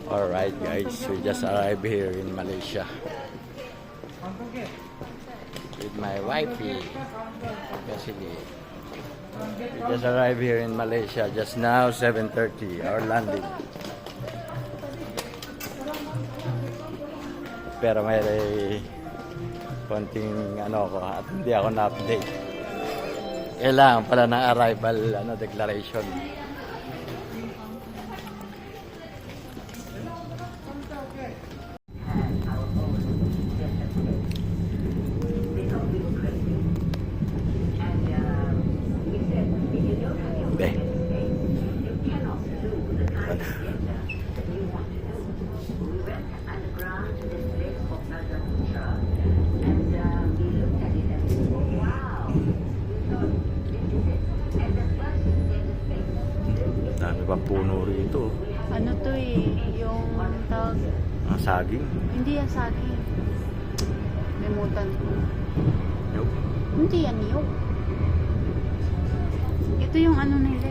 Alright guys, we just arrived here in Malaysia with my wifey, Cassidy. We just arrived here in Malaysia just now, 7:30, our landing. Pero may konting ano ko at hindi ako na-update. Kailangan pala ng arrival declaration. Dami pa puno rito. Ano to yung tawag? Saging? Hindi yan saging. Limutan ko. Nope. Hindi yan niyog. Ito yung ano nila